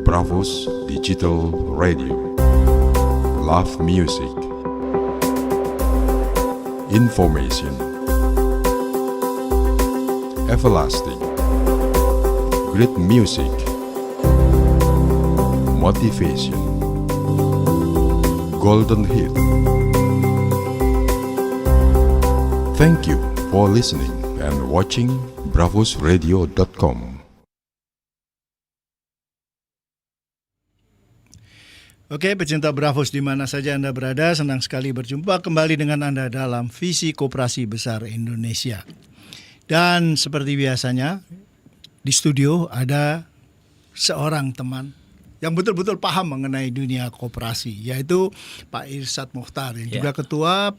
Bravos Digital Radio. Love music. Information. Everlasting. Great music. Motivation. Golden hit. Thank you for listening and watching bravosradio.com. Oke, pecinta Bravos di mana saja Anda berada, senang sekali berjumpa kembali dengan Anda dalam Visi Koperasi Besar Indonesia. Dan seperti biasanya, di studio ada seorang teman yang betul-betul paham mengenai dunia koperasi, yaitu Pak Irsyad Mokhtar, yang juga Ketua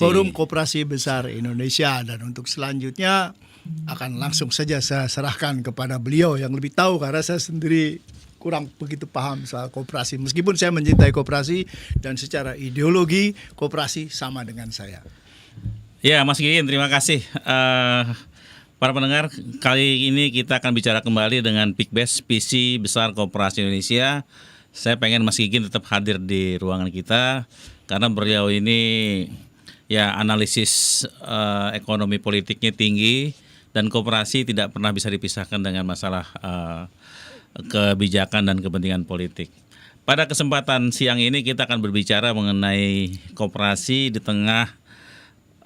Forum Koperasi Besar Indonesia. Dan untuk selanjutnya akan langsung saja saya serahkan kepada beliau yang lebih tahu, karena saya sendiri kurang begitu paham soal koperasi. Meskipun saya mencintai koperasi dan secara ideologi koperasi sama dengan saya. Ya, Mas Gigin, terima kasih. Para pendengar, kali ini kita akan bicara kembali dengan Pikbes, Visi Besar Koperasi Indonesia. Saya pengen Mas Gigin tetap hadir di ruangan kita karena beliau ini ya analisis ekonomi politiknya tinggi, dan koperasi tidak pernah bisa dipisahkan dengan masalah kebijakan dan kepentingan politik. Pada kesempatan siang ini kita akan berbicara mengenai koperasi di tengah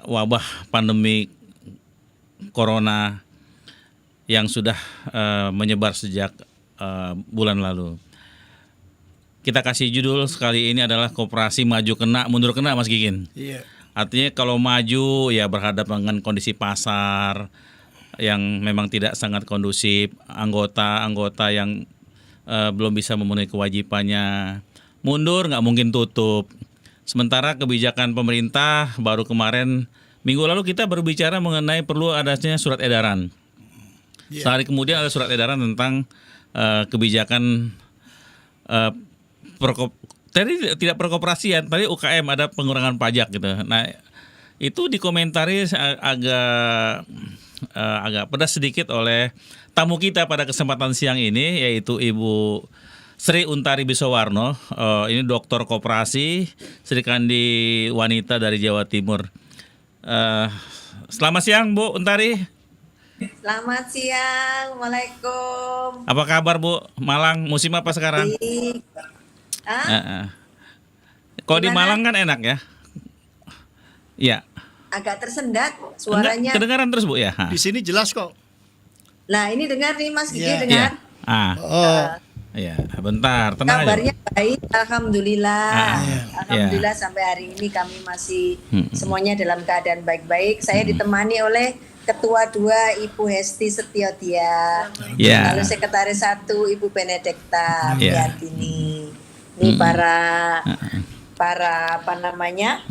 wabah pandemi Corona yang sudah menyebar sejak bulan lalu. Kita kasih judul sekali ini adalah koperasi maju kena, mundur kena, Mas Gigin. Iya. Artinya kalau maju ya berhadapan dengan kondisi pasar yang memang tidak sangat kondusif, anggota yang belum bisa memenuhi kewajibannya. Mundur nggak mungkin tutup. Sementara kebijakan pemerintah baru kemarin, minggu lalu kita berbicara mengenai perlu adanya surat edaran. Sehari kemudian ada surat edaran tentang kebijakan tadi tidak perkoperasian, tadi UKM ada pengurangan pajak gitu. Nah, itu dikomentari agak pedas sedikit oleh tamu kita pada kesempatan siang ini, yaitu Ibu Sri Untari Bisowarno. Ini doktor koperasi, Sri Kandi wanita dari Jawa Timur. Selamat siang Bu Untari. Selamat siang, Waalaikumsalam. Apa kabar Bu? Malang musim apa sekarang? Kalau di Malang kan enak ya? Iya. Agak tersendat suaranya. Kedengaran terus Bu ya? Di sini jelas kok. Nah, ini dengar nih Mas Gigi, Ya. dengar. Iya, bentar, tenang Kabarnya aja. baik, alhamdulillah. Ya. Alhamdulillah sampai hari ini kami masih semuanya dalam keadaan baik-baik. Saya ditemani oleh Ketua 2 Ibu Hesti Setiodia. Ya. Lalu Sekretaris 1 Ibu Benedekta Ya. Yatini. Ini para apa namanya?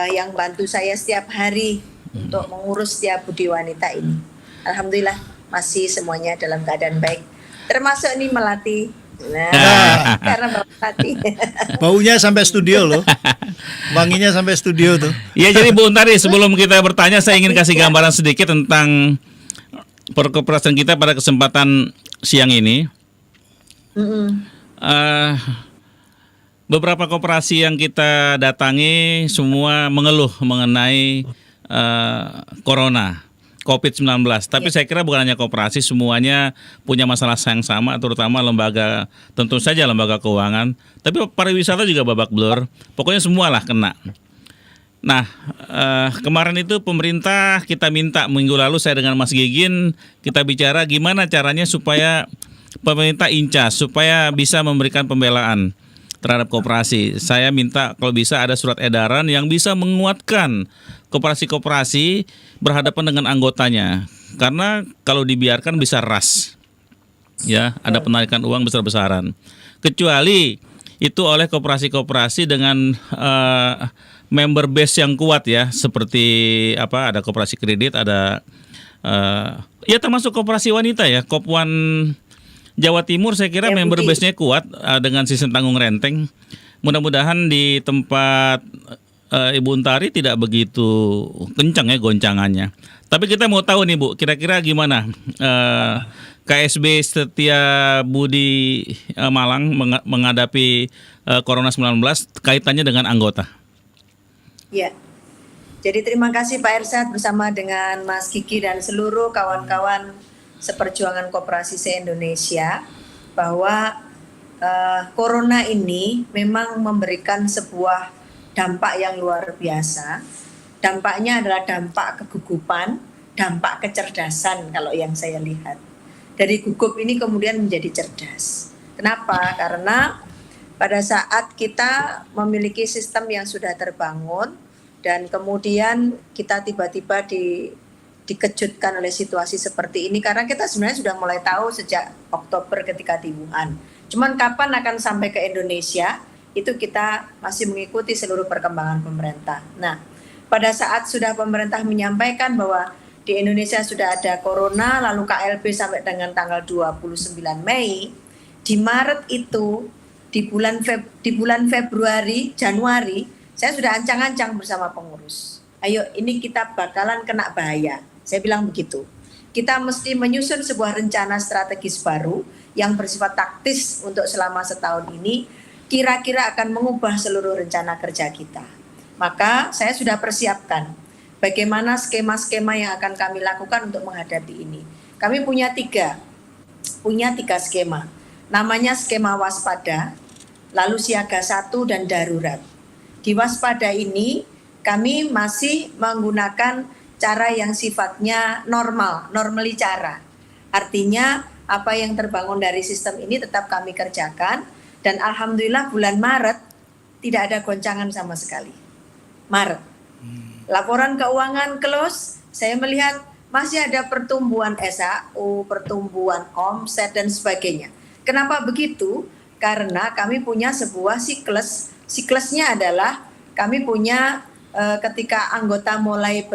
Yang bantu saya setiap hari untuk mengurus setiap budi wanita ini. Alhamdulillah masih semuanya dalam keadaan baik. Termasuk nih Melati. Nah, karena Melati. Baunya sampai studio loh. Wanginya sampai studio tuh. Iya, jadi Bu Untari, sebelum kita bertanya saya ingin kasih gambaran sedikit tentang perkoperasian kita pada kesempatan siang ini. Beberapa koperasi yang kita datangi semua mengeluh mengenai Corona, COVID-19. Tapi saya kira bukan hanya koperasi, semuanya punya masalah yang sama, terutama lembaga, tentu saja lembaga keuangan. Tapi pariwisata juga babak belur, pokoknya semualah kena. Nah, kemarin itu pemerintah kita minta, minggu lalu saya dengan Mas Gigin, kita bicara gimana caranya supaya pemerintah incas, supaya bisa memberikan pembelaan terhadap koperasi. Saya minta kalau bisa ada surat edaran yang bisa menguatkan koperasi-koperasi berhadapan dengan anggotanya. Karena kalau dibiarkan bisa ras. Ya, ada penarikan uang besar-besaran. Kecuali itu oleh koperasi-koperasi dengan member base yang kuat ya, seperti ada koperasi kredit, ada ya termasuk koperasi wanita ya, Kopwan Jawa Timur saya kira member base-nya kuat dengan sistem tanggung renteng. Mudah-mudahan di tempat Ibu Untari tidak begitu kencang ya goncangannya. Tapi kita mau tahu nih Bu, kira-kira gimana KSB Setia Budi Malang menghadapi Corona 19 kaitannya dengan anggota? Ya. Jadi terima kasih Pak Ersat bersama dengan Mas Kiki dan seluruh kawan-kawan seperjuangan koperasi se-Indonesia bahwa Corona ini memang memberikan sebuah dampak yang luar biasa. Dampaknya adalah dampak kegugupan, dampak kecerdasan kalau yang saya lihat. Dari gugup ini kemudian menjadi cerdas. Kenapa? Karena pada saat kita memiliki sistem yang sudah terbangun dan kemudian kita tiba-tiba dikejutkan oleh situasi seperti ini, karena kita sebenarnya sudah mulai tahu sejak Oktober ketika di Wuhan. Cuman kapan akan sampai ke Indonesia, itu kita masih mengikuti seluruh perkembangan pemerintah. Nah, pada saat sudah pemerintah menyampaikan bahwa di Indonesia sudah ada corona, lalu KLB sampai dengan tanggal 29 Mei, di Maret itu, di bulan Februari, Januari, saya sudah ancang-ancang bersama pengurus. Ayo, ini kita bakalan kena bahaya. Saya bilang begitu. Kita mesti menyusun sebuah rencana strategis baru yang bersifat taktis untuk selama setahun ini, kira-kira akan mengubah seluruh rencana kerja kita. Maka saya sudah persiapkan bagaimana skema-skema yang akan kami lakukan untuk menghadapi ini. Kami punya tiga skema. Namanya skema waspada, lalu siaga 1 dan darurat. Di waspada ini kami masih menggunakan cara yang sifatnya normally cara. Artinya apa yang terbangun dari sistem ini tetap kami kerjakan dan alhamdulillah bulan Maret tidak ada goncangan sama sekali. Maret. Laporan keuangan close, saya melihat masih ada pertumbuhan SAU, pertumbuhan omset dan sebagainya. Kenapa begitu? Karena kami punya sebuah siklus. Siklusnya adalah kami punya ketika anggota mulai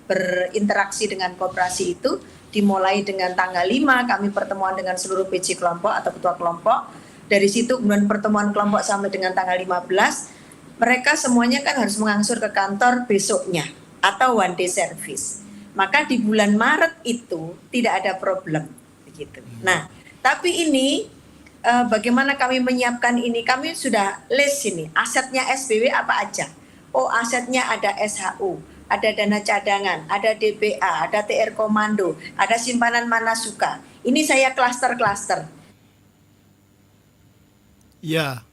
berinteraksi dengan koperasi itu, dimulai dengan tanggal 5 kami pertemuan dengan seluruh PJ kelompok atau ketua kelompok. Dari situ kemudian pertemuan kelompok sampai dengan tanggal 15, mereka semuanya kan harus mengangsur ke kantor besoknya atau one day service. Maka di bulan Maret itu tidak ada problem begitu. Nah, tapi ini bagaimana kami menyiapkan ini? Kami sudah list ini asetnya SBW apa aja. Oh, asetnya ada SHU, ada dana cadangan, ada DBA, ada TR Komando, ada simpanan Manasuka. Ini saya klaster-klaster. Ya.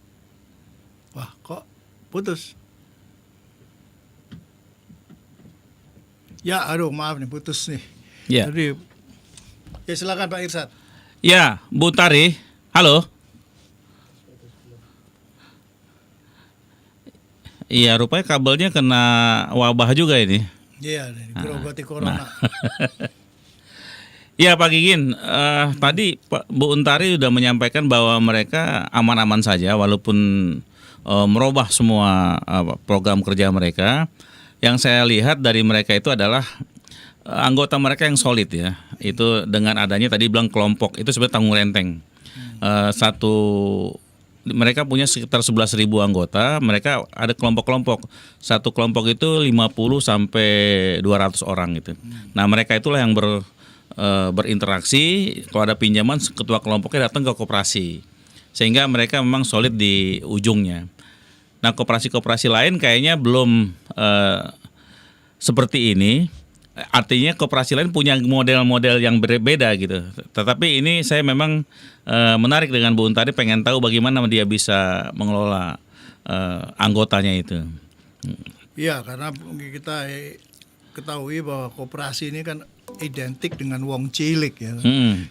Wah, kok putus? Ya, aduh maaf nih putus nih. Ya. Jadi, ya silakan Pak Irsat. Ya, Bu Untari. Halo. Iya, rupanya kabelnya kena wabah juga ini. Iya, gerogoti corona. Ya Pak Gigin, tadi Bu Untari sudah menyampaikan bahwa mereka aman-aman saja walaupun merubah semua program kerja mereka. Yang saya lihat dari mereka itu adalah anggota mereka yang solid ya. Itu dengan adanya tadi bilang kelompok itu sebenarnya tanggung renteng. Mereka punya sekitar 11.000 anggota. Mereka ada kelompok-kelompok. Satu kelompok itu 50 sampai 200 orang gitu. Nah mereka itulah yang berinteraksi. Kalau ada pinjaman, ketua kelompoknya datang ke koperasi. Sehingga mereka memang solid di ujungnya. Nah koperasi-koperasi lain kayaknya belum seperti ini. Artinya koperasi lain punya model-model yang berbeda gitu. Tetapi ini saya memang menarik dengan Bu Untari, pengen tahu bagaimana dia bisa mengelola anggotanya itu. Iya, karena kita ketahui bahwa koperasi ini kan identik dengan wong cilik ya.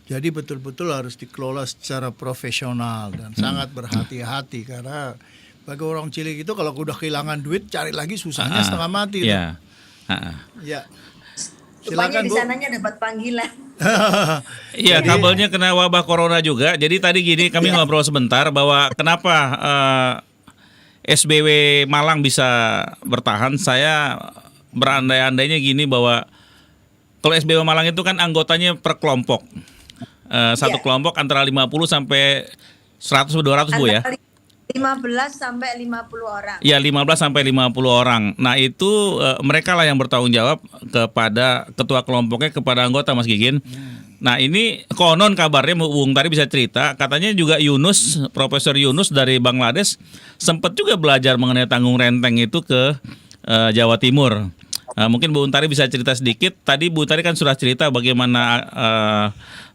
Jadi betul-betul harus dikelola secara profesional dan sangat berhati-hati karena bagi orang cilik itu kalau udah kehilangan duit cari lagi susahnya setengah mati. Iya. Ya. Rupanya Silakan di Bu. sananya dapat panggilan. Iya, kabelnya kena wabah corona juga. Jadi tadi gini kami ngobrol sebentar bahwa kenapa SBW Malang bisa bertahan. Saya berandai-andainya gini bahwa kalau SBW Malang itu kan anggotanya per kelompok. Satu kelompok antara 50 sampai 100 atau 200 Bu ya. 15 sampai 50 orang. Ya 15 sampai 50 orang. Nah itu mereka lah yang bertanggung jawab kepada ketua kelompoknya, kepada anggota, Mas Gigin. Nah ini konon kabarnya Bung Tari bisa cerita, katanya juga Yunus, Profesor Yunus dari Bangladesh sempat juga belajar mengenai tanggung renteng itu ke Jawa Timur. Mungkin Bu Untari bisa cerita sedikit. Tadi Bu Untari kan sudah cerita bagaimana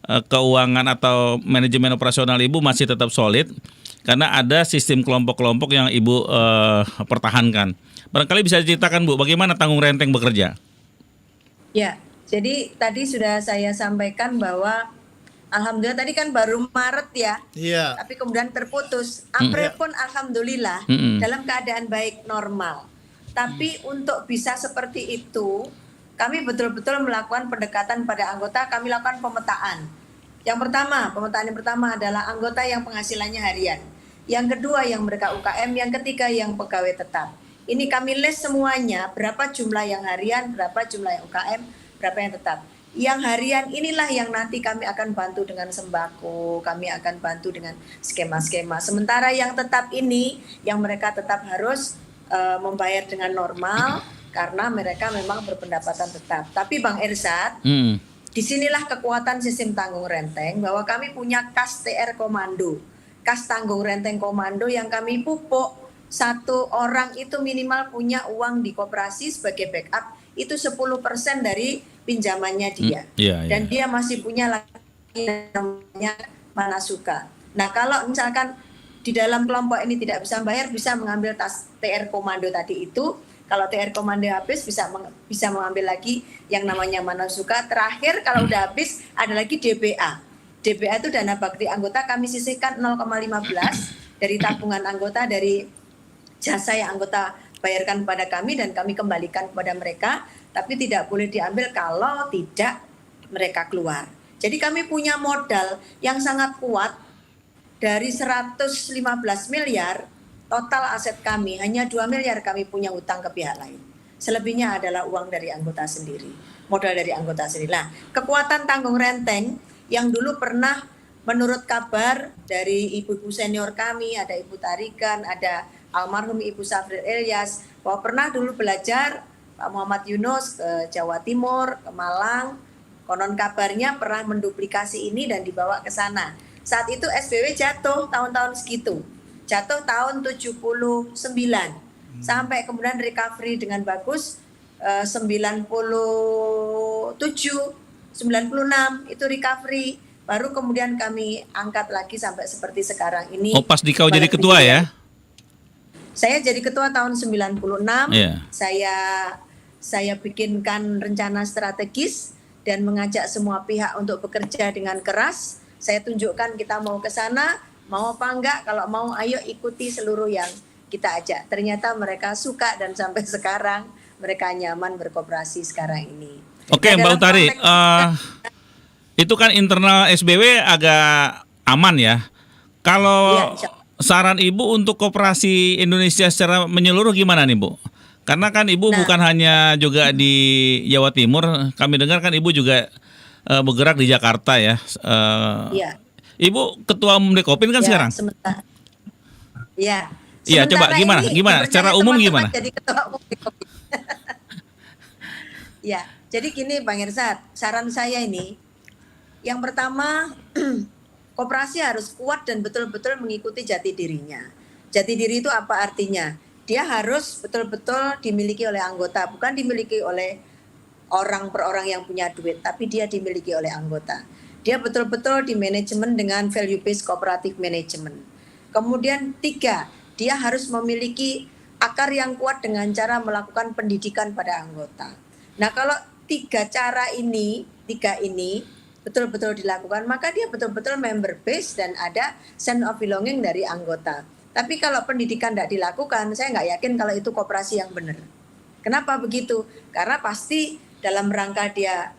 keuangan atau manajemen operasional Ibu masih tetap solid karena ada sistem kelompok-kelompok yang Ibu pertahankan. Barangkali bisa diceritakan Bu, bagaimana tanggung renteng bekerja? Ya, jadi tadi sudah saya sampaikan bahwa alhamdulillah tadi kan baru Maret ya. Iya. Tapi kemudian terputus. April pun alhamdulillah dalam keadaan baik normal. Tapi untuk bisa seperti itu, kami betul-betul melakukan pendekatan pada anggota, kami lakukan pemetaan. Pemetaan yang pertama adalah anggota yang penghasilannya harian. Yang kedua yang mereka UKM, yang ketiga yang pegawai tetap. Ini kami list semuanya, berapa jumlah yang harian, berapa jumlah yang UKM, berapa yang tetap. Yang harian inilah yang nanti kami akan bantu dengan sembako, kami akan bantu dengan skema-skema. Sementara yang tetap ini, yang mereka tetap harus membayar dengan normal karena mereka memang berpendapatan tetap. Tapi Bang Ersat, disinilah kekuatan sistem tanggung renteng bahwa kami punya kas TR Komando, kas tanggung renteng komando yang kami pupuk. Satu orang itu minimal punya uang di koperasi sebagai backup itu 10% dari pinjamannya dia. Dan dia masih punya lagi namanya Manasuka. Nah kalau misalkan di dalam kelompok ini tidak bisa bayar, bisa mengambil tas TR Komando tadi itu. Kalau TR Komando habis bisa mengambil lagi yang namanya Manasuka. Terakhir kalau udah habis ada lagi DBA. DBA itu dana bakti anggota, kami sisihkan 0,15 dari tabungan anggota, dari jasa yang anggota bayarkan kepada kami dan kami kembalikan kepada mereka. Tapi tidak boleh diambil kalau tidak mereka keluar. Jadi kami punya modal yang sangat kuat. Dari 115 miliar total aset kami, hanya 2 miliar kami punya utang ke pihak lain. Selebihnya adalah uang dari anggota sendiri, modal dari anggota sendiri. Nah, kekuatan tanggung renteng yang dulu pernah menurut kabar dari ibu-ibu senior kami, ada Ibu Tarikan, ada almarhum Ibu Safril Ilyas, bahwa pernah dulu belajar Pak Muhammad Yunus ke Jawa Timur, ke Malang, konon kabarnya pernah menduplikasi ini dan dibawa ke sana. Saat itu SBW jatuh tahun-tahun segitu, jatuh tahun 79, sampai kemudian recovery dengan bagus 97, 96 itu recovery, baru kemudian kami angkat lagi sampai seperti sekarang ini. Oh pas dikau jadi ketua ya? Saya jadi ketua tahun 96, saya bikinkan rencana strategis dan mengajak semua pihak untuk bekerja dengan keras. Saya tunjukkan kita mau ke sana, mau apa enggak, kalau mau ayo ikuti seluruh yang kita ajak. Ternyata mereka suka dan sampai sekarang mereka nyaman berkoperasi sekarang ini. Oke Mbak Untari, itu kan internal SBW agak aman ya. Kalau saran Ibu untuk koperasi Indonesia secara menyeluruh gimana nih Bu? Karena kan Ibu bukan hanya juga di Jawa Timur, kami dengar kan Ibu juga bergerak di Jakarta ya. Iya. Ibu ketua umum Dekopin kan sekarang? Sementara. Iya. Iya, coba gimana? Secara umum gimana? Jadi ketua umum Dekopin. Ya, jadi gini Bang Ersat, saran saya ini, yang pertama koperasi harus kuat dan betul-betul mengikuti jati dirinya. Jati diri itu apa artinya? Dia harus betul-betul dimiliki oleh anggota, bukan dimiliki oleh orang per orang yang punya duit, tapi dia dimiliki oleh anggota. Dia betul-betul di manajemen dengan value based cooperative management. Kemudian 3, dia harus memiliki akar yang kuat dengan cara melakukan pendidikan pada anggota. Nah kalau 3 ini betul-betul dilakukan, maka dia betul-betul member base dan ada sense of belonging dari anggota. Tapi kalau pendidikan tidak dilakukan, saya nggak yakin kalau itu koperasi yang benar. Kenapa begitu? Karena pasti dalam rangka dia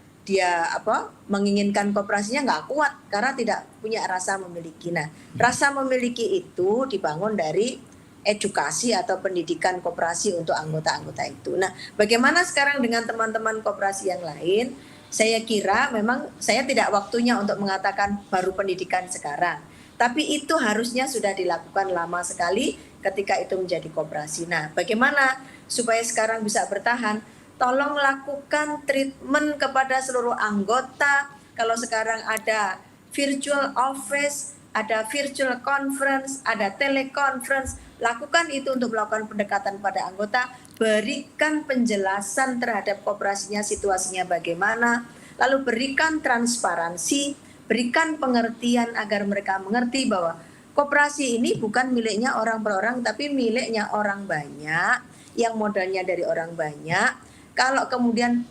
menginginkan koperasinya nggak kuat karena tidak punya rasa memiliki. Nah, rasa memiliki itu dibangun dari edukasi atau pendidikan koperasi untuk anggota-anggota itu. Nah, bagaimana sekarang dengan teman-teman koperasi yang lain? Saya kira memang saya tidak waktunya untuk mengatakan baru pendidikan sekarang. Tapi itu harusnya sudah dilakukan lama sekali ketika itu menjadi koperasi. Nah, bagaimana supaya sekarang bisa bertahan? Tolong lakukan treatment kepada seluruh anggota. Kalau sekarang ada virtual office, ada virtual conference, ada teleconference, lakukan itu untuk melakukan pendekatan pada anggota, berikan penjelasan terhadap koperasinya, situasinya bagaimana, lalu berikan transparansi, berikan pengertian agar mereka mengerti bahwa koperasi ini bukan miliknya orang per orang, tapi miliknya orang banyak, yang modalnya dari orang banyak. Kalau kemudian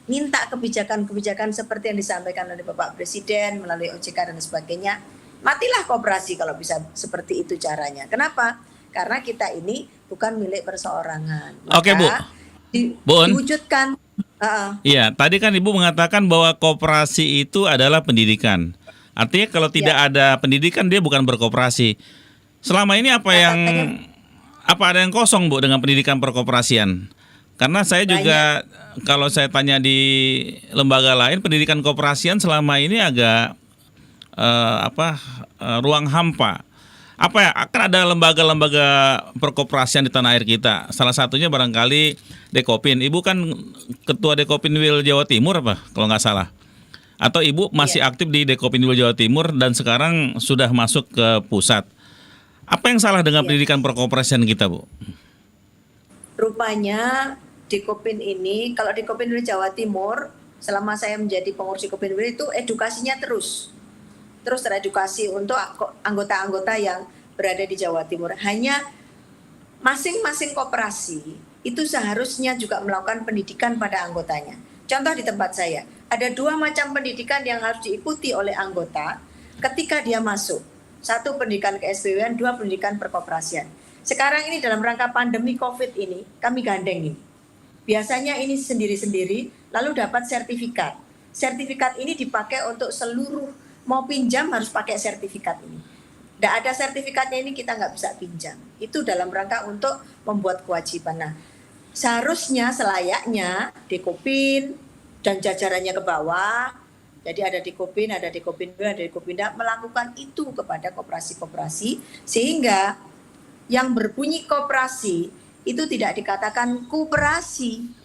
minta kebijakan-kebijakan seperti yang disampaikan oleh Bapak Presiden melalui OJK dan sebagainya, matilah koperasi kalau bisa seperti itu caranya. Kenapa? Karena kita ini bukan milik perseorangan. Maka Oke, Bu. Bu Un. diwujudkan. Iya, tadi kan Ibu mengatakan bahwa koperasi itu adalah pendidikan. Artinya kalau tidak ada pendidikan dia bukan berkoperasi. Selama ini apa ada yang kosong, Bu, dengan pendidikan perkoperasian? Karena saya juga kalau saya tanya di lembaga lain, pendidikan koperasian selama ini agak ruang hampa. Apa ya? Akan ada lembaga-lembaga perkoperasian di tanah air kita. Salah satunya barangkali Dekopin. Ibu kan ketua Dekopin Wil Jawa Timur apa? Kalau nggak salah. Atau Ibu masih aktif di Dekopin Wil Jawa Timur dan sekarang sudah masuk ke pusat. Apa yang salah dengan pendidikan perkoperasian kita, Bu? Rupanya Dekopin ini, kalau Dekopin Wil Jawa Timur, selama saya menjadi pengurus Dekopin Wil itu edukasinya terus teredukasi untuk anggota-anggota yang berada di Jawa Timur. Hanya masing-masing koperasi itu seharusnya juga melakukan pendidikan pada anggotanya. Contoh di tempat saya, ada 2 macam pendidikan yang harus diikuti oleh anggota ketika dia masuk. 1 pendidikan ke-SPWN, 2 pendidikan perkoperasian. Sekarang ini dalam rangka pandemi COVID ini, kami gandeng ini. Biasanya ini sendiri-sendiri, lalu dapat sertifikat. Sertifikat ini dipakai untuk seluruh, mau pinjam harus pakai sertifikat ini. Tidak ada sertifikatnya ini kita nggak bisa pinjam. Itu dalam rangka untuk membuat kewajiban. Nah, seharusnya selayaknya Dekopin dan jajarannya ke bawah, jadi ada Dekopin, ada Dekopin B, ada Dekopinda, melakukan itu kepada koperasi-koperasi sehingga yang berbunyi koperasi itu tidak dikatakan koperasi.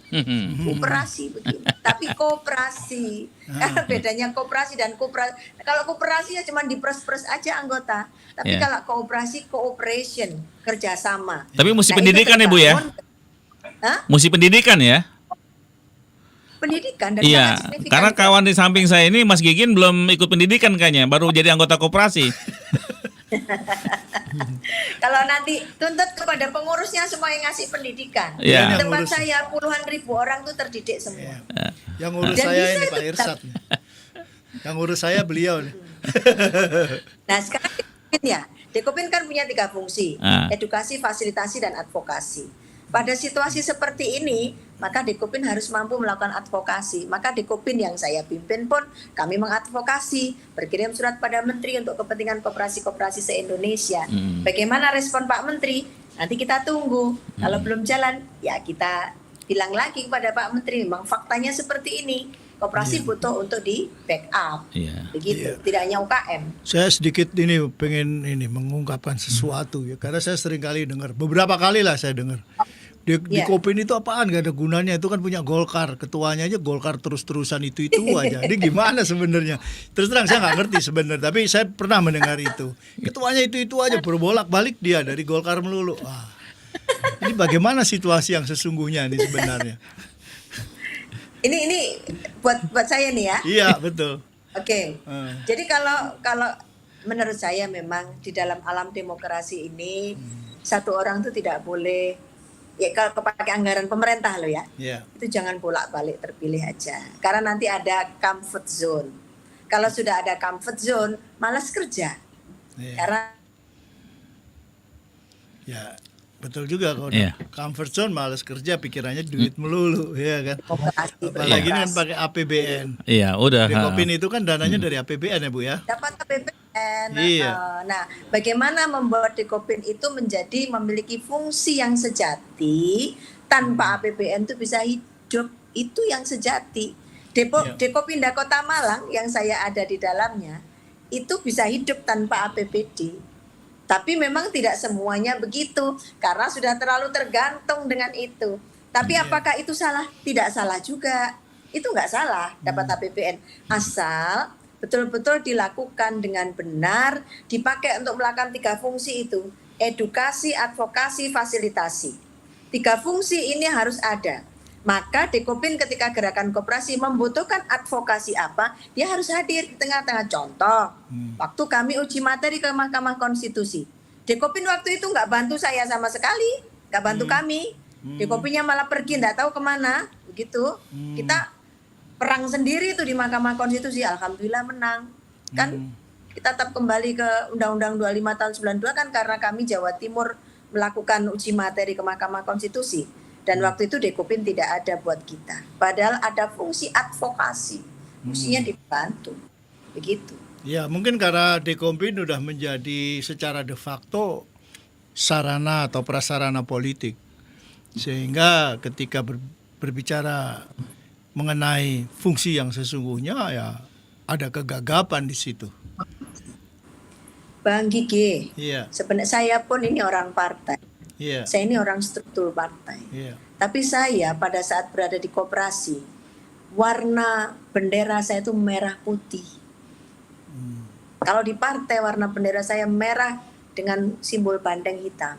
Koperasi begini, tapi koperasi. Karena bedanya koperasi dan koperasi. Kalau koperasi ya cuma dipres-pres aja anggota, tapi kalau kooperasi cooperation, kerjasama. Tapi mesti pendidikan ya, Bu ya? Mesti pendidikan ya? Pendidikan dan Iya, karena kawan di samping saya ini Mas Gigin belum ikut pendidikan kayaknya, baru jadi anggota koperasi. Kalau nanti tuntut kepada pengurusnya semua yang ngasih pendidikan. Ya. Di tempat saya puluhan ribu orang tuh terdidik semua. Yang ngurus Dan saya bisa ini itu Pak Irsat. Yang ngurus saya beliau nih. Nah sekarang Dekopin ya, Dekopin kan punya 3 fungsi, edukasi, fasilitasi, dan advokasi. Pada situasi seperti ini, maka Dekopin harus mampu melakukan advokasi. Maka Dekopin yang saya pimpin pun kami mengadvokasi, berkirim surat pada Menteri untuk kepentingan koperasi-koperasi se-Indonesia. Bagaimana respon Pak Menteri? Nanti kita tunggu. Kalau belum jalan, ya kita bilang lagi kepada Pak Menteri, memang faktanya seperti ini. Koperasi butuh untuk di backup. Begitu, tidak hanya UKM. Saya sedikit ini pengen mengungkapkan sesuatu ya, karena saya sering kali dengar, beberapa kali lah saya dengar. Di Kopin itu apaan, gak ada gunanya, itu kan punya Golkar, ketuanya aja Golkar terus-terusan itu aja. Ini gimana sebenarnya? Terus terang saya nggak ngerti sebenarnya, tapi saya pernah mendengar itu. Ketuanya itu aja, berbolak-balik dia dari Golkar melulu. Wah, ini bagaimana situasi yang sesungguhnya ini sebenarnya? Ini buat saya nih ya. Iya betul. Oke. Jadi kalau menurut saya memang di dalam alam demokrasi ini satu orang itu tidak boleh, ya kalau pakai anggaran pemerintah loh ya, itu jangan bolak-balik terpilih aja. Karena nanti ada comfort zone. Kalau sudah ada comfort zone, malas kerja. Karena ya betul juga, kalau comfort zone malas kerja, pikirannya duit melulu, ya kan. Apalagi kan pakai APBN. Iya, udah. Dekopin itu kan dananya dari APBN ya Bu ya. Dapat APBN. Iya. Nah, bagaimana membuat Dekopin itu memiliki fungsi yang sejati tanpa APBN itu bisa hidup, itu yang sejati. Dekopinda Kota Malang yang saya ada di dalamnya itu bisa hidup tanpa APBD. Tapi memang tidak semuanya begitu karena sudah terlalu tergantung dengan itu. Tapi apakah itu salah? Tidak salah juga. Itu nggak salah dapat APBN asal betul-betul dilakukan dengan benar, dipakai untuk melakukan 3 fungsi itu: edukasi, advokasi, fasilitasi. 3 fungsi ini harus ada. Maka Dekopin ketika gerakan koperasi membutuhkan advokasi apa, dia harus hadir di tengah-tengah. Contoh, waktu kami uji materi ke Mahkamah Konstitusi, Dekopin waktu itu nggak bantu saya sama sekali, nggak bantu kami. Dekopinnya malah pergi, nggak tahu kemana, begitu. Kita perang sendiri itu di Mahkamah Konstitusi, alhamdulillah menang. Kan kita tetap kembali ke Undang-Undang 25 tahun 92 kan karena kami Jawa Timur melakukan uji materi ke Mahkamah Konstitusi. Dan waktu itu Dekopin tidak ada buat kita. Padahal ada fungsi advokasi. Fungsinya dibantu. Begitu. Ya, mungkin karena Dekopin sudah menjadi secara de facto sarana atau prasarana politik. Sehingga ketika berbicara mengenai fungsi yang sesungguhnya, ya ada kegagapan di situ. Bang Gigi, Iya. sebenarnya saya pun ini orang partai. Iya. Saya ini orang struktur partai. Iya. Tapi saya pada saat berada di koperasi, warna bendera saya itu merah putih. Kalau di partai warna bendera saya merah dengan simbol bandeng hitam.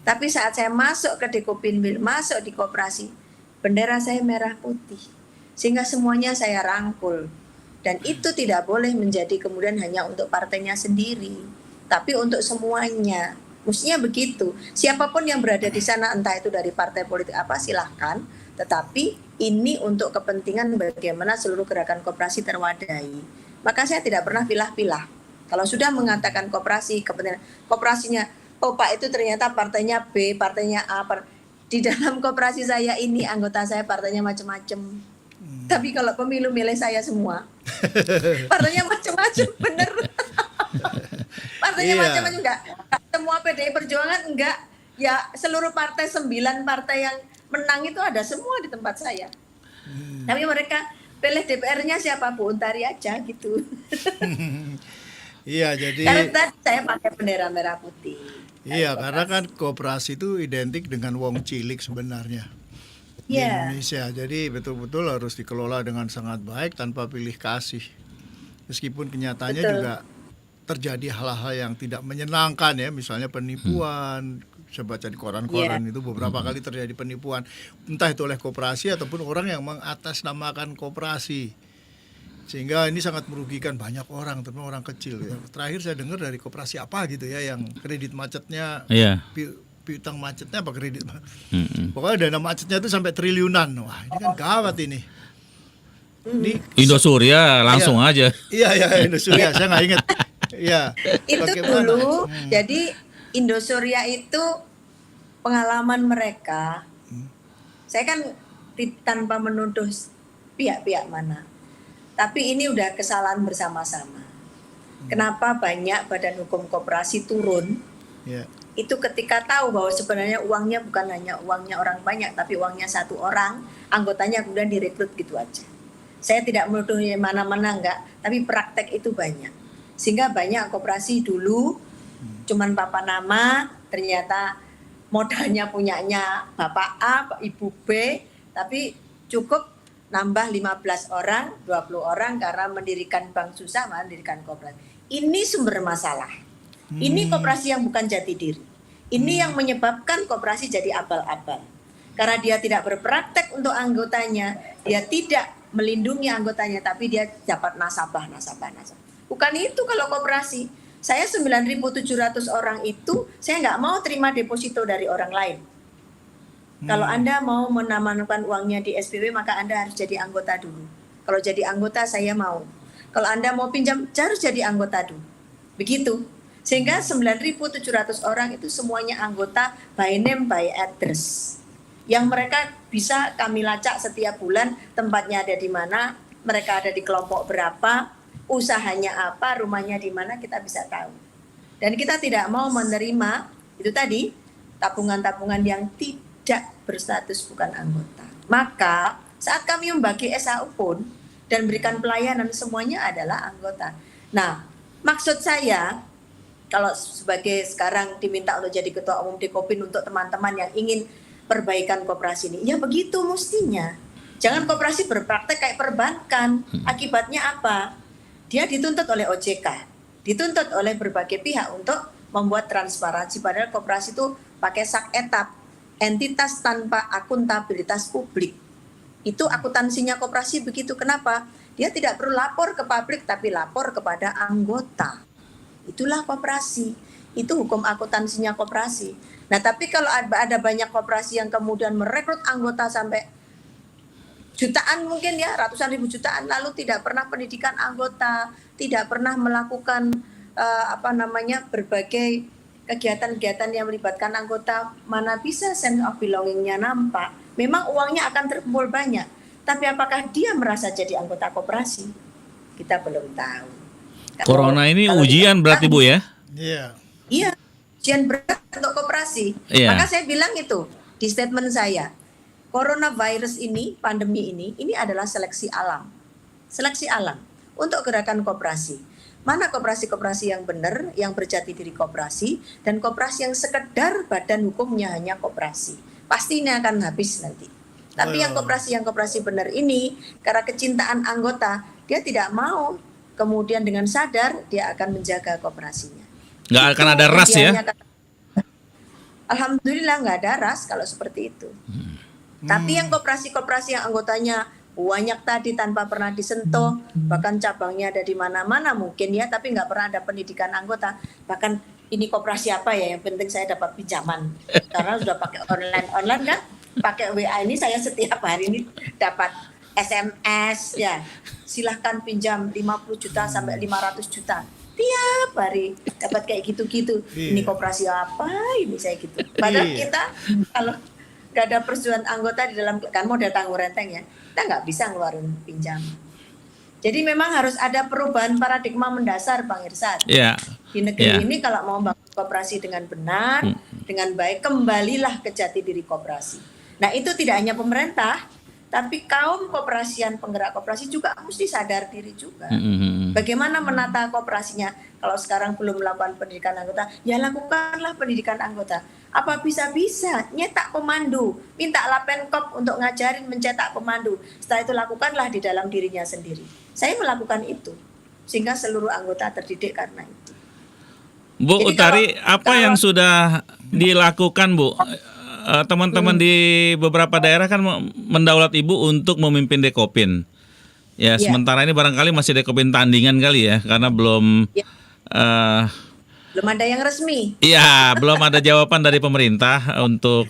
Tapi saat saya masuk ke Dekopin, masuk di koperasi, bendera saya merah putih. Sehingga semuanya saya rangkul. Dan itu tidak boleh menjadi kemudian hanya untuk partainya sendiri, tapi untuk semuanya. Mestinya begitu. Siapapun yang berada di sana, entah itu dari partai politik apa, silahkan. Tetapi ini untuk kepentingan bagaimana seluruh gerakan koperasi terwadahi. Maka saya tidak pernah pilah-pilah. Kalau sudah mengatakan koperasi, kepentingan koperasinya, oh Pak itu ternyata partainya B, partainya A. Di dalam koperasi saya ini anggota saya partainya macam-macam. Tapi kalau pemilu milih saya semua. Partainya macam-macam, bener. Partainya macam-macam enggak. Semua PDI Perjuangan enggak. Ya seluruh partai, 9 partai yang menang itu ada semua di tempat saya. Tapi mereka pilih DPR-nya siapa, Bu Untari aja gitu. Iya, jadi Karena tadi saya pakai bendera merah putih. iya, karena kan koperasi itu identik dengan wong cilik sebenarnya. Di Iya. Indonesia. Jadi betul-betul harus dikelola dengan sangat baik tanpa pilih kasih. Meskipun kenyataannya Betul. juga terjadi hal-hal yang tidak menyenangkan ya, misalnya penipuan. Saya baca di koran-koran itu beberapa kali terjadi penipuan, entah itu oleh koperasi ataupun orang yang mengatasnamakan koperasi. Sehingga ini sangat merugikan banyak orang, terutama orang kecil ya. Terakhir saya dengar dari koperasi apa gitu ya yang kredit macetnya Iya. piutang macetnya apa kredit? Pokoknya dana macetnya itu sampai triliunan. Wah, ini kan gawat ini. Ini Indosuria langsung aja. iya Indosuria, saya nggak ingat. Iya. Itu Bagaimana? dulu, jadi Indosuria itu pengalaman mereka. Saya kan tanpa menuduh pihak-pihak mana. Tapi ini udah kesalahan bersama-sama. Kenapa banyak badan hukum koperasi turun? Iya. Itu ketika tahu bahwa sebenarnya uangnya bukan hanya uangnya orang banyak, tapi uangnya satu orang, anggotanya kemudian direkrut gitu aja. Saya tidak menuduh mana-mana enggak, tapi praktek itu banyak. Sehingga banyak koperasi dulu cuman papa nama, ternyata modalnya punyanya Bapak A, Ibu B, tapi cukup nambah 15 orang, 20 orang karena mendirikan bank susah, mendirikan koperasi. Ini sumber masalah. Ini koperasi yang bukan jati diri. Ini yang menyebabkan koperasi jadi abal-abal. Karena dia tidak berpraktek untuk anggotanya, dia tidak melindungi anggotanya, tapi dia dapat nasabah. Bukan itu kalau koperasi. Saya 9.700 orang itu, saya nggak mau terima deposito dari orang lain. Kalau Anda mau menambahkan uangnya di SPW, maka Anda harus jadi anggota dulu. Kalau jadi anggota, saya mau. Kalau Anda mau pinjam, harus jadi anggota dulu. Begitu. Sehingga 9.700 orang itu semuanya anggota by name, by address. Yang mereka bisa kami lacak setiap bulan, tempatnya ada di mana, mereka ada di kelompok berapa, usahanya apa, rumahnya di mana, kita bisa tahu. Dan kita tidak mau menerima, itu tadi, tabungan-tabungan yang tidak berstatus bukan anggota. Maka saat kami membagi SAU pun dan berikan pelayanan semuanya adalah anggota. Nah, maksud saya kalau sebagai sekarang diminta untuk jadi ketua umum Dekopin untuk teman-teman yang ingin perbaikan koperasi ini, ya begitu mestinya. Jangan koperasi berpraktek kayak perbankan. Akibatnya apa? Dia dituntut oleh OJK, dituntut oleh berbagai pihak untuk membuat transparansi, padahal koperasi itu pakai sak etap, entitas tanpa akuntabilitas publik. Itu akuntansinya koperasi begitu. Kenapa? Dia tidak perlu lapor ke publik, tapi lapor kepada anggota. Itulah koperasi. Itu hukum akuntansinya koperasi. Nah, tapi kalau ada banyak koperasi yang kemudian merekrut anggota sampai jutaan mungkin ya, ratusan ribu jutaan, lalu tidak pernah pendidikan anggota, tidak pernah melakukan berbagai kegiatan-kegiatan yang melibatkan anggota, mana bisa sense of belonging-nya nampak. Memang uangnya akan terkumpul banyak, tapi apakah dia merasa jadi anggota koperasi? Kita belum tahu. Corona ini ujian berarti Bu ya? Iya. Iya, ujian berat untuk koperasi. Iya. Maka saya bilang itu di statement saya, coronavirus ini, pandemi ini adalah seleksi alam. Seleksi alam untuk gerakan koperasi. Mana koperasi-koperasi yang benar, yang berjati diri koperasi, dan koperasi yang sekedar badan hukumnya hanya koperasi. Pasti ini akan habis nanti. Tapi yang koperasi benar ini, karena kecintaan anggota, dia tidak mau, kemudian dengan sadar dia akan menjaga koperasinya. Nggak akan ada ras ya? Alhamdulillah nggak ada ras kalau seperti itu. Tapi yang koperasi-koperasi yang anggotanya banyak tadi tanpa pernah disentuh, bahkan cabangnya ada di mana-mana mungkin ya, tapi nggak pernah ada pendidikan anggota. Bahkan ini koperasi apa ya, yang penting saya dapat pinjaman. Karena sudah pakai online kan, pakai WA ini saya setiap hari ini dapat SMS ya, silahkan pinjam 50 juta sampai 500 juta. Tiap hari dapat kayak gitu-gitu. Ini koperasi apa ini saya gitu. Padahal kita kalau nggak ada persetujuan anggota di dalam, kan model tanggung renteng ya, kita nggak bisa ngeluarin pinjam. Jadi memang harus ada perubahan paradigma mendasar, Bang Irsad. Iya. Di negeri ini kalau mau bangun koperasi dengan benar, dengan baik, kembalilah ke jati diri koperasi. Nah itu tidak hanya pemerintah, tapi kaum koperasian, penggerak koperasi juga mesti sadar diri juga. Bagaimana menata koperasinya? Kalau sekarang belum melakukan pendidikan anggota, ya lakukanlah pendidikan anggota. Apa bisa-bisa nyetak pemandu, minta Lapenkop untuk ngajarin mencetak pemandu. Setelah itu lakukanlah di dalam dirinya sendiri. Saya melakukan itu, sehingga seluruh anggota terdidik karena itu. Bu Jadi Utari, apa yang sudah dilakukan Bu? Teman-teman di beberapa daerah kan mendaulat Ibu untuk memimpin Dekopin. Ya, sementara ini barangkali masih Dekopin tandingan kali ya, karena belum belum ada yang resmi. Iya, belum ada jawaban dari pemerintah untuk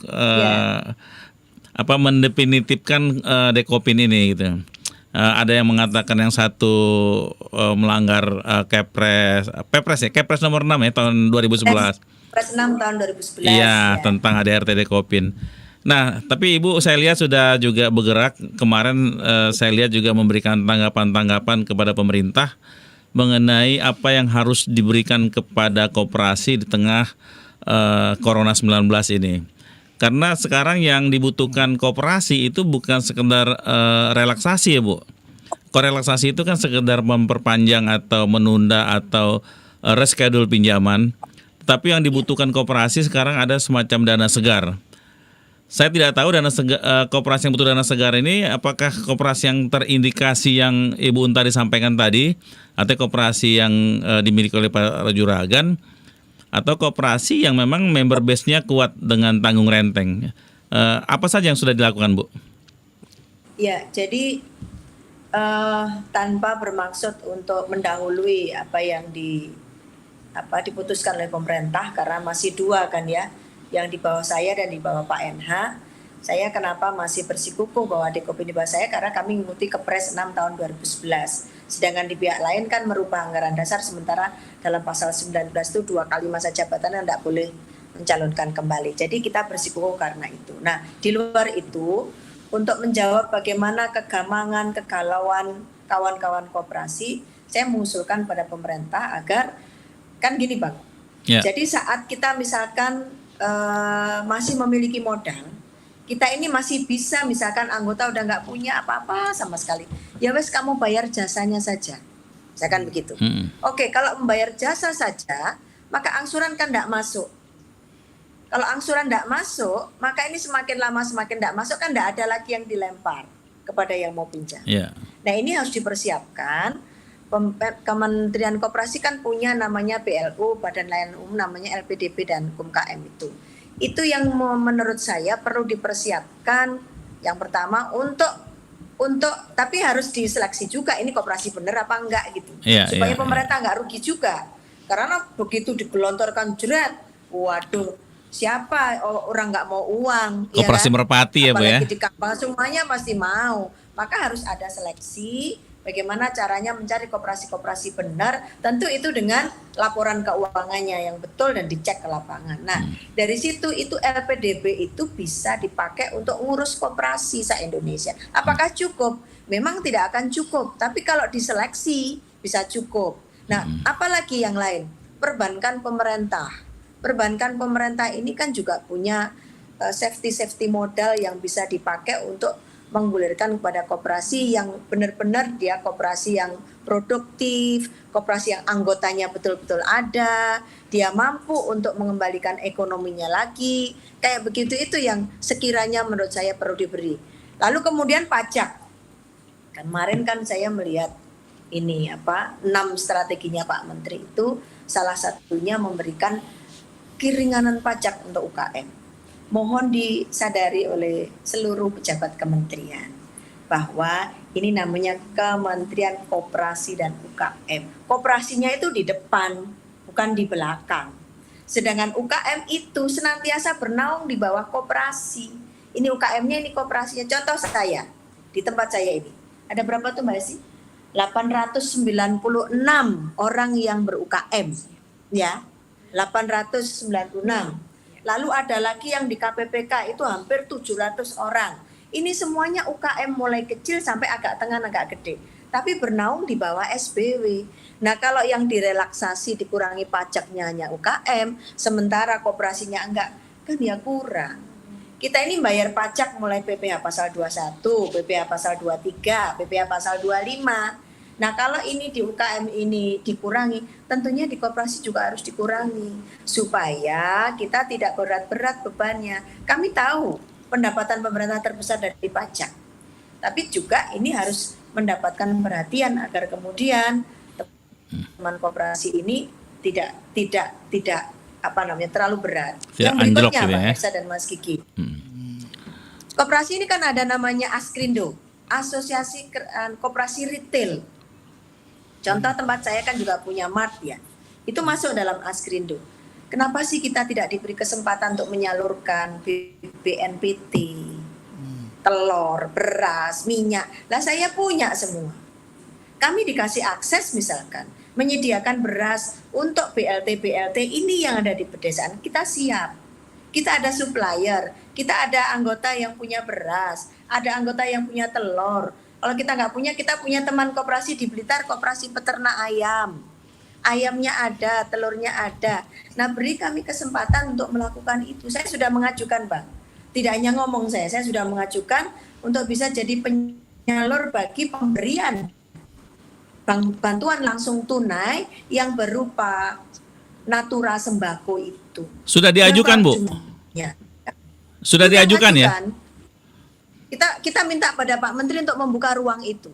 mendefinitifkan Dekopin ini gitu. Ada yang mengatakan yang satu melanggar Kepres nomor 6 ya tahun 2011. Kepres 6 tahun 2011. Iya, tentang ADRT Dekopin. Nah, tapi Ibu saya lihat sudah juga bergerak. Kemarin saya lihat juga memberikan tanggapan-tanggapan kepada pemerintah mengenai apa yang harus diberikan kepada koperasi di tengah Corona 19 ini. Karena sekarang yang dibutuhkan koperasi itu bukan sekedar relaksasi ya Bu. Korelaksasi itu kan sekedar memperpanjang atau menunda atau reschedule pinjaman. Tapi yang dibutuhkan koperasi sekarang ada semacam dana segar. Saya tidak tahu koperasi yang butuh dana segar ini apakah koperasi yang terindikasi yang Ibu Untari sampaikan tadi, atau koperasi yang dimiliki oleh Pak Juragan, atau koperasi yang memang member base-nya kuat dengan tanggung renteng. Apa saja yang sudah dilakukan, Bu? Ya, jadi tanpa bermaksud untuk mendahului apa yang diputuskan oleh pemerintah, karena masih dua kan ya, yang di bawah saya dan di bawah Pak NH. Saya kenapa masih bersikukuh bahwa Dekopin di bawah saya, karena kami mengikuti Kepres 6 tahun 2011. Sedangkan di pihak lain kan merubah anggaran dasar, sementara dalam pasal 19 itu 2 kali masa jabatan yang tidak boleh mencalonkan kembali. Jadi kita bersikukuh karena itu. Nah, di luar itu, untuk menjawab bagaimana kegamangan, kegalauan kawan-kawan koperasi, saya mengusulkan pada pemerintah agar, kan gini Bang, jadi saat kita misalkan masih memiliki modal, kita ini masih bisa, misalkan anggota udah nggak punya apa-apa sama sekali, ya wes kamu bayar jasanya saja. Misalkan begitu. Mm. Oke, kalau membayar jasa saja, maka angsuran kan tidak masuk. Kalau angsuran tidak masuk, maka ini semakin lama semakin tidak masuk, kan tidak ada lagi yang dilempar kepada yang mau pinjam. Yeah. Nah, ini harus dipersiapkan. Kementerian Koperasi kan punya namanya BLU, Badan Layanan Umum, namanya LPDP dan KUMKM itu. Itu yang menurut saya perlu dipersiapkan. Yang pertama untuk tapi harus diseleksi juga ini koperasi benar apa enggak gitu. Supaya pemerintah enggak rugi juga. Karena begitu digelontorkan jerat, waduh, siapa orang enggak mau uang, koperasi ya kan? merpati ya Bu ya. Apalagi di kampung semuanya pasti mau. Maka harus ada seleksi. Bagaimana caranya mencari koperasi-koperasi benar, tentu itu dengan laporan keuangannya yang betul dan dicek ke lapangan. Nah, dari situ itu LPDB itu bisa dipakai untuk ngurus koperasi se-Indonesia. Apakah cukup? Memang tidak akan cukup, tapi kalau diseleksi bisa cukup. Nah, apalagi yang lain? Perbankan pemerintah. Perbankan pemerintah ini kan juga punya safety modal yang bisa dipakai untuk menggulirkan kepada koperasi yang benar-benar dia koperasi yang produktif, koperasi yang anggotanya betul-betul ada, dia mampu untuk mengembalikan ekonominya lagi, kayak begitu itu yang sekiranya menurut saya perlu diberi. Lalu kemudian pajak, kemarin kan saya melihat ini 6 strateginya Pak Menteri itu salah satunya memberikan keringanan pajak untuk UKM. Mohon disadari oleh seluruh pejabat kementerian bahwa ini namanya Kementerian Koperasi dan UKM. Koperasinya itu di depan, bukan di belakang. Sedangkan UKM itu senantiasa bernaung di bawah koperasi. Ini UKM-nya, ini koperasinya. Contoh saya, di tempat saya ini. Ada berapa tuh Mbak Desi? 896 orang yang ber-UKM. Ya, 896. Lalu ada lagi yang di KPPK itu hampir 700 orang. Ini semuanya UKM mulai kecil sampai agak tengah, agak gede. Tapi bernaung di bawah SBW. Nah kalau yang direlaksasi dikurangi pajaknya hanya UKM, sementara koperasinya enggak, kan ya kurang. Kita ini bayar pajak mulai PPh pasal 21, PPh pasal 23, PPh pasal 25. Nah kalau ini di UKM ini dikurangi, tentunya di koperasi juga harus dikurangi supaya kita tidak berat-berat bebannya. Kami tahu pendapatan pemerintah terbesar dari pajak, tapi juga ini harus mendapatkan perhatian agar kemudian teman koperasi ini tidak terlalu berat. Tidak yang berikutnya gitu Pak ya. Esa dan Mas Kiki, koperasi ini kan ada namanya Askrindo, Asosiasi Koperasi Retail. Contoh tempat saya kan juga punya mart ya, itu masuk dalam Askrindo. Kenapa sih kita tidak diberi kesempatan untuk menyalurkan BNPT, telur, beras, minyak? Lah saya punya semua. Kami dikasih akses misalkan, menyediakan beras untuk BLT ini yang ada di pedesaan, kita siap. Kita ada supplier, kita ada anggota yang punya beras, ada anggota yang punya telur. Kalau kita nggak punya, kita punya teman koperasi di Blitar, koperasi peternak ayam. Ayamnya ada, telurnya ada. Nah, beri kami kesempatan untuk melakukan itu. Saya sudah mengajukan, Bang. Tidak hanya ngomong saya sudah mengajukan untuk bisa jadi penyalur bagi pemberian bantuan langsung tunai yang berupa natura sembako itu. Sudah diajukan, Bu? Ya. Sudah diajukan ya? Kita minta pada Pak Menteri untuk membuka ruang itu.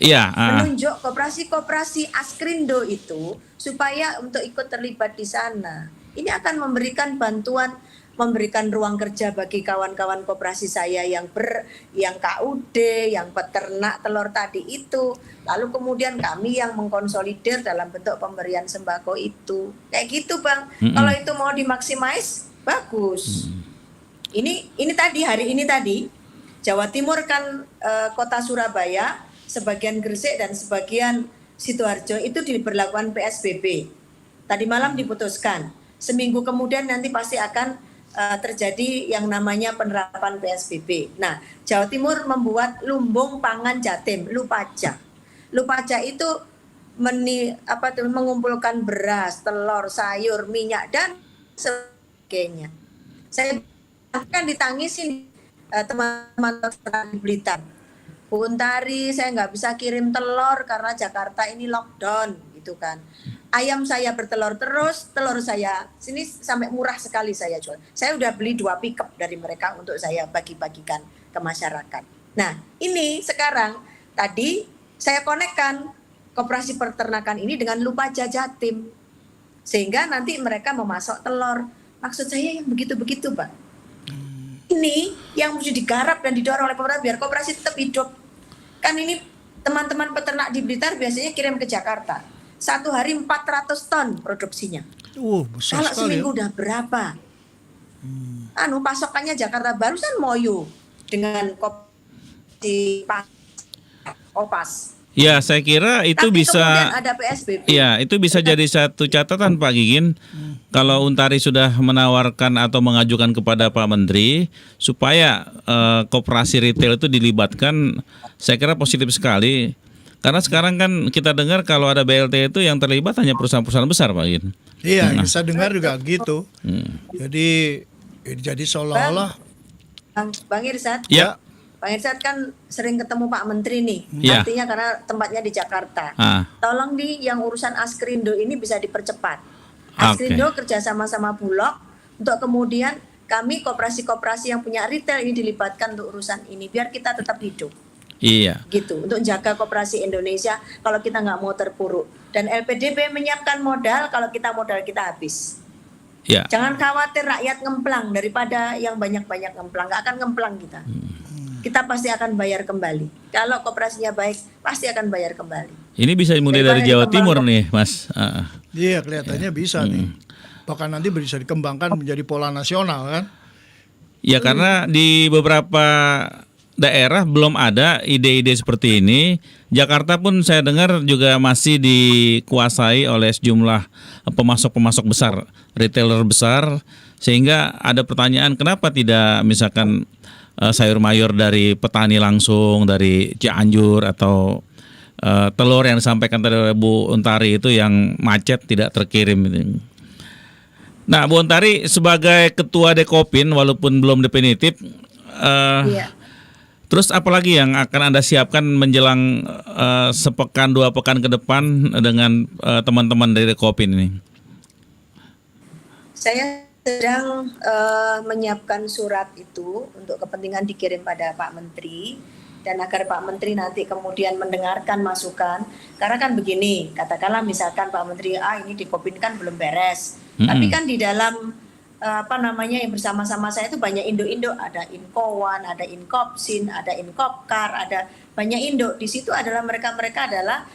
Iya. Menunjuk koperasi-koperasi Askrindo itu supaya untuk ikut terlibat di sana. Ini akan memberikan bantuan, memberikan ruang kerja bagi kawan-kawan koperasi saya yang KUD, yang peternak telur tadi itu. Lalu kemudian kami yang mengkonsolidir dalam bentuk pemberian sembako itu. Kayak gitu, Bang. Kalau itu mau dimaksimais, bagus. Ini tadi hari ini Jawa Timur kan kota Surabaya, sebagian Gresik dan sebagian Sidoarjo itu diberlakukan PSBB. Tadi malam diputuskan. Seminggu kemudian nanti pasti akan terjadi yang namanya penerapan PSBB. Nah, Jawa Timur membuat lumbung pangan Jatim, Lupaja. Lupaja itu mengumpulkan beras, telur, sayur, minyak dan sebagainya. Saya akan ditangisin teman-teman di Blitar. Bu Untari, saya nggak bisa kirim telur karena Jakarta ini lockdown gitu kan. Ayam saya bertelur terus, telur saya sini sampai murah sekali saya jual. Saya udah beli 2 pickup dari mereka untuk saya bagi-bagikan ke masyarakat. Nah, ini sekarang tadi saya konekkan koperasi peternakan ini dengan Lupaja Jatim. Sehingga nanti mereka memasok telur. Maksud saya yang begitu-begitu, Pak. Ini yang mesti digarap dan didorong oleh pemerintah biar koperasi tetap hidup. Kan ini teman-teman peternak di Blitar biasanya kirim ke Jakarta. 1 hari 400 ton produksinya. Besar Kalau sekali seminggu udah berapa? Pasokannya Jakarta barusan Moyo dengan koperasi Kopas. Ya, saya kira itu Tapi bisa. kemudian ada PSBB. Ya, itu bisa jadi satu catatan Pak Gigin. Kalau Untari sudah menawarkan atau mengajukan kepada Pak Menteri supaya koperasi retail itu dilibatkan, saya kira positif sekali. Karena sekarang kan kita dengar kalau ada BLT itu yang terlibat hanya perusahaan-perusahaan besar, Pak Gigin. Iya, saya dengar juga gitu. Jadi seolah-olah Bang Irsad. Ya. Pak Irsad kan sering ketemu Pak Menteri nih, Ya. artinya karena tempatnya di Jakarta. Tolong yang urusan Askrindo ini bisa dipercepat. Askrindo kerja sama Bulog untuk kemudian kami koperasi-koperasi yang punya retail ini dilibatkan untuk urusan ini biar kita tetap hidup. Iya. Gitu, untuk jaga koperasi Indonesia kalau kita nggak mau terpuruk. Dan LPDB menyiapkan modal kalau modal kita habis. Ya. Jangan khawatir rakyat ngemplang daripada yang banyak-banyak ngemplang, nggak akan ngemplang kita. Kita pasti akan bayar kembali. Kalau koperasinya baik, pasti akan bayar kembali. Ini bisa dimulai dari Jawa Timur nih, Mas. Iya, kelihatannya bisa nih. Bahkan nanti bisa dikembangkan menjadi pola nasional kan? Ya, karena di beberapa daerah belum ada ide-ide seperti ini. Jakarta pun saya dengar juga masih dikuasai oleh sejumlah pemasok-pemasok besar, retailer besar, sehingga ada pertanyaan kenapa tidak misalkan sayur mayur dari petani langsung dari Cianjur atau telur yang disampaikan tadi oleh Bu Untari itu yang macet tidak terkirim. Nah, Bu Untari sebagai ketua Dekopin walaupun belum definitif, Iya. terus apalagi yang akan Anda siapkan menjelang sepekan 2 pekan ke depan dengan teman-teman dari Dekopin ini? Saya sedang menyiapkan surat itu untuk kepentingan dikirim pada Pak Menteri dan agar Pak Menteri nanti kemudian mendengarkan masukan. Karena kan begini, katakanlah misalkan Pak Menteri ini Dekopin kan belum beres. Tapi kan di dalam yang bersama-sama saya itu banyak induk-induk, ada Inkowan, ada Inkopsin, ada Inkopkar, ada banyak induk. Di situ adalah mereka-mereka adalah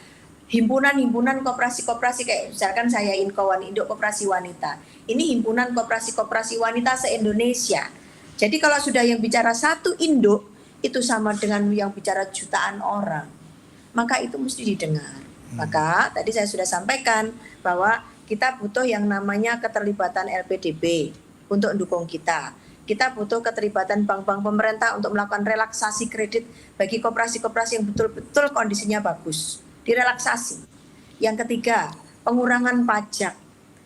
himpunan-himpunan koperasi-koperasi kayak misalkan saya Inkowan, induk koperasi wanita. Ini himpunan koperasi-koperasi wanita se-Indonesia. Jadi kalau sudah yang bicara satu induk itu sama dengan yang bicara jutaan orang. Maka itu mesti didengar. Maka tadi saya sudah sampaikan bahwa kita butuh yang namanya keterlibatan LPDB untuk mendukung kita. Kita butuh keterlibatan bank-bank pemerintah untuk melakukan relaksasi kredit bagi koperasi-koperasi yang betul-betul kondisinya bagus. Direlaksasi. Yang ketiga, pengurangan pajak.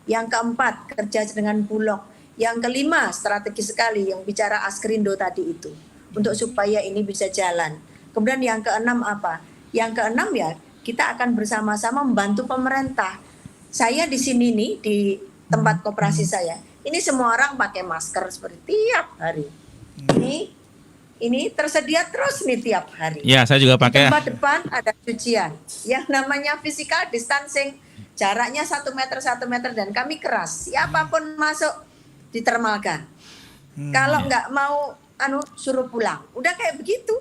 Yang keempat, kerja dengan Bulog. Yang kelima, strategi sekali yang bicara Askrindo tadi itu. Untuk supaya ini bisa jalan. Kemudian yang keenam apa? Yang keenam ya, kita akan bersama-sama membantu pemerintah. Saya di sini nih, di tempat koperasi saya, ini semua orang pakai masker seperti tiap hari. Ini tersedia terus nih tiap hari. Ya, saya juga pakai. Di tempat depan ada cucian. Yang namanya physical distancing, jaraknya 1 meter, dan kami keras. Siapapun masuk ditermalkan. Kalau nggak mau suruh pulang. Udah kayak begitu.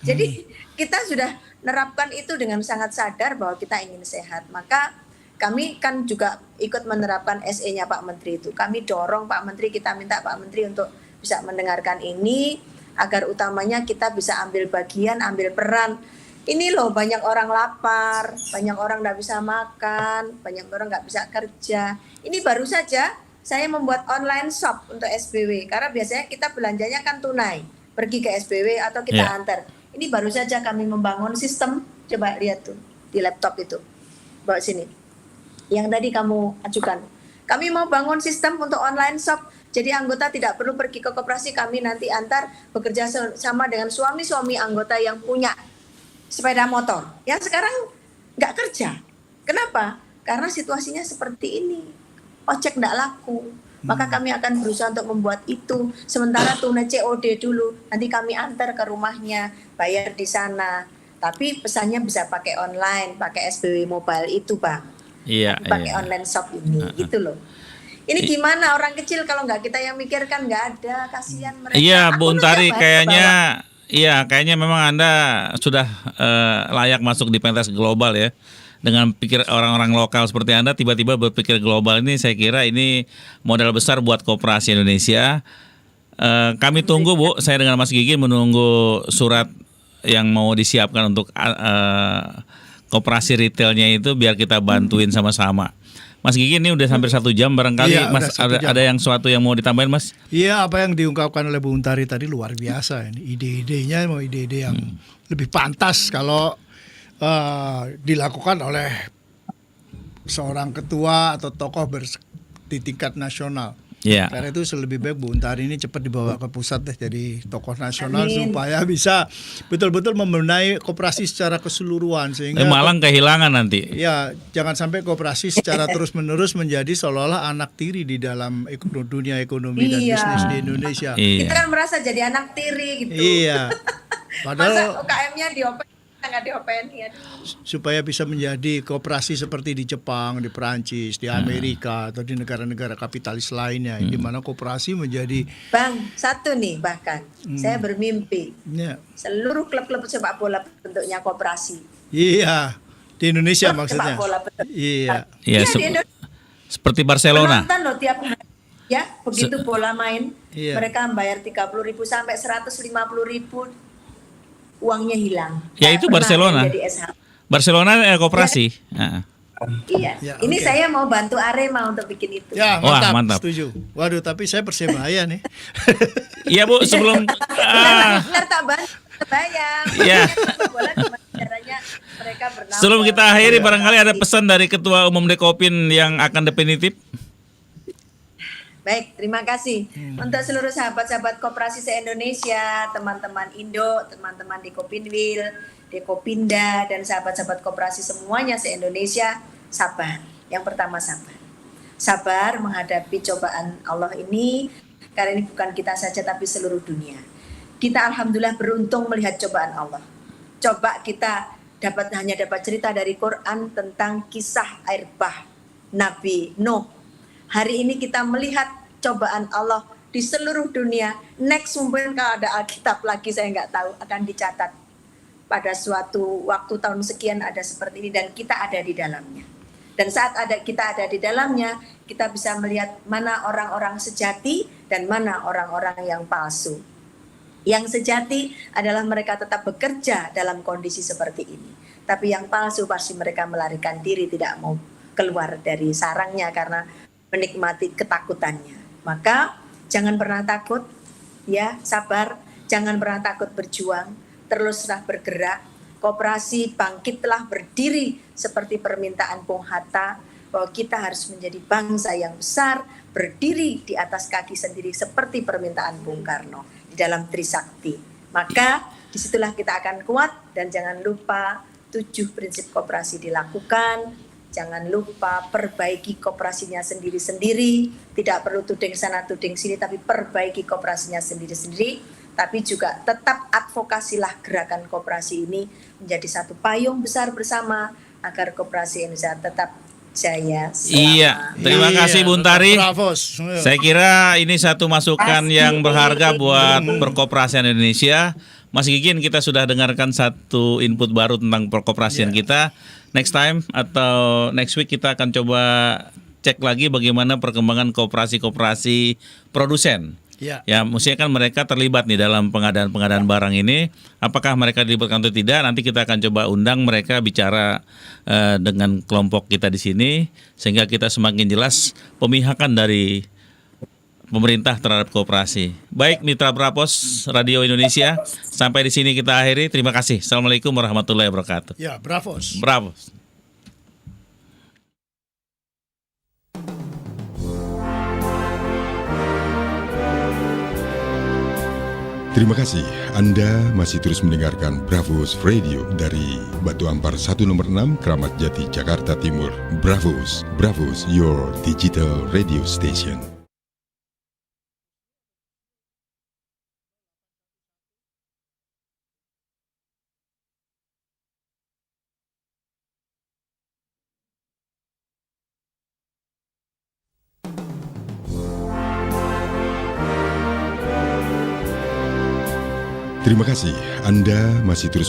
Jadi kita sudah nerapkan itu dengan sangat sadar bahwa kita ingin sehat. Maka kami kan juga ikut menerapkan SE-nya Pak Menteri itu. Kami dorong Pak Menteri, kita minta Pak Menteri untuk bisa mendengarkan ini, agar utamanya kita bisa ambil bagian, ambil peran. Ini loh banyak orang lapar, banyak orang nggak bisa makan, banyak orang nggak bisa kerja. Ini baru saja saya membuat online shop untuk SBW, karena biasanya kita belanjanya kan tunai, pergi ke SBW atau kita antar. Ini baru saja kami membangun sistem, coba lihat tuh di laptop itu, bawa sini. Yang tadi kamu ajukan. Kami mau bangun sistem untuk online shop. Jadi anggota tidak perlu pergi ke koperasi, kami nanti antar bekerja sama dengan suami-suami anggota yang punya sepeda motor yang sekarang nggak kerja. Kenapa? Karena situasinya seperti ini. Ojek nggak laku. Maka kami akan berusaha untuk membuat itu. Sementara tunai COD dulu. Nanti kami antar ke rumahnya, bayar di sana. Tapi pesannya bisa pakai online, pakai SBW Mobile itu, Bang. Iya. Pakai online shop ini, gitu loh. Ini gimana orang kecil kalau nggak kita yang mikirkan, nggak ada, kasihan mereka. Iya, Aku Bu Untari, aja bawa. kayaknya memang Anda sudah layak masuk di pentas global ya. Dengan pikir orang-orang lokal seperti Anda tiba-tiba berpikir global ini, saya kira ini modal besar buat koperasi Indonesia. Kami tunggu, Bu. Saya dengan Mas Gigi menunggu surat yang mau disiapkan untuk koperasi retailnya itu biar kita bantuin sama-sama. Mas Gigi, ini udah hampir 1 jam, barangkali Iya, Mas udah 1 jam. ada yang suatu yang mau ditambahin, Mas? Iya, apa yang diungkapkan oleh Bu Untari tadi luar biasa. Ini ide-idenya mau ide-ide yang lebih pantas kalau dilakukan oleh seorang ketua atau tokoh di tingkat nasional. Iya. Karena itu lebih baik Bu Untari ini cepat dibawa ke pusat deh jadi tokoh nasional. Amin. Supaya bisa betul-betul membenahi koperasi secara keseluruhan sehingga Malang kehilangan nanti. ya jangan sampai koperasi secara terus-menerus menjadi seolah-olah anak tiri di dalam dunia ekonomi dan Iya. bisnis di Indonesia. Iya. Kita kan merasa jadi anak tiri gitu. Iya. Masa Padahal UKM-nya diopen, nggak diopen ya. supaya bisa menjadi koperasi seperti di Jepang, di Perancis, di Amerika atau di negara-negara kapitalis lainnya, di mana koperasi menjadi Bang, satu nih bahkan saya bermimpi ya, seluruh klub-klub sepak bola bentuknya koperasi. iya di Indonesia Klub maksudnya. sepak bola bentuk. Iya. Iya, Iya, di Indonesia. seperti Barcelona. Penonton loh tiap hari. Ya, begitu bola main, Iya. mereka bayar 30.000 sampai 150.000, uangnya hilang. Ya, Nggak itu pernah Barcelona. jadi SH. Barcelona koperasi. Heeh. Iya. Ya, Ini oke. saya mau bantu Arema untuk bikin itu. Ya, Wah, mantap, mantap. setuju. Waduh, tapi saya Persebaya nih. Iya, Bu, sebelum Ntar tak bantu bayang. Iya. Bola gimana caranya mereka bernafas. sebelum kita akhiri barangkali ada pesan dari Ketua Umum Dekopin yang akan definitif. Baik, terima kasih untuk seluruh sahabat-sahabat koperasi se-Indonesia, teman-teman Indo, teman-teman di Kopinwil, di Kopinda, dan sahabat-sahabat koperasi semuanya se-Indonesia, sabar. Yang pertama sabar. Sabar menghadapi cobaan Allah ini, karena ini bukan kita saja tapi seluruh dunia. Kita alhamdulillah beruntung melihat cobaan Allah. Coba kita hanya dapat cerita dari Quran tentang kisah air bah Nabi Nuh. Hari ini kita melihat cobaan Allah di seluruh dunia. Next mungkin kalau ada Alkitab lagi saya nggak tahu akan dicatat pada suatu waktu tahun sekian ada seperti ini dan kita ada di dalamnya. Dan saat kita ada di dalamnya, kita bisa melihat mana orang-orang sejati dan mana orang-orang yang palsu. Yang sejati adalah mereka tetap bekerja dalam kondisi seperti ini. Tapi yang palsu pasti mereka melarikan diri, tidak mau keluar dari sarangnya karena menikmati ketakutannya. Maka jangan pernah takut, ya sabar, jangan pernah takut berjuang, teruslah bergerak. Koperasi bangkitlah berdiri seperti permintaan Bung Hatta bahwa kita harus menjadi bangsa yang besar, berdiri di atas kaki sendiri seperti permintaan Bung Karno di dalam Trisakti. Maka disitulah kita akan kuat dan jangan lupa 7 prinsip koperasi dilakukan. Jangan lupa perbaiki koperasinya sendiri-sendiri. Tidak perlu tuding sana tuding sini, tapi perbaiki koperasinya sendiri-sendiri. Tapi juga tetap advokasilah gerakan koperasi ini menjadi satu payung besar bersama agar koperasi Indonesia tetap jaya selama. Iya, terima kasih Bu Untari. Bravo. Saya kira ini satu masukan yang berharga buat perkoperasian Indonesia. Mas Gigin, kita sudah dengarkan satu input baru tentang perkoperasian kita. Next time atau next week kita akan coba cek lagi bagaimana perkembangan koperasi-koperasi produsen. Ya. Ya, mestinya kan mereka terlibat nih dalam pengadaan barang ini. Apakah mereka dilibatkan atau tidak? Nanti kita akan coba undang mereka bicara dengan kelompok kita di sini sehingga kita semakin jelas pemihakan dari pemerintah terhadap koperasi. Baik, Mitra Brapos Radio Indonesia, sampai di sini kita akhiri. Terima kasih. Assalamualaikum warahmatullahi wabarakatuh. Ya, bravos. Bravo. Terima kasih Anda masih terus mendengarkan Bravos Radio dari Batu Ampar 1 nomor 6, Kramat Jati, Jakarta Timur. Bravos, Bravos, your digital radio station. Terima kasih, Anda masih terus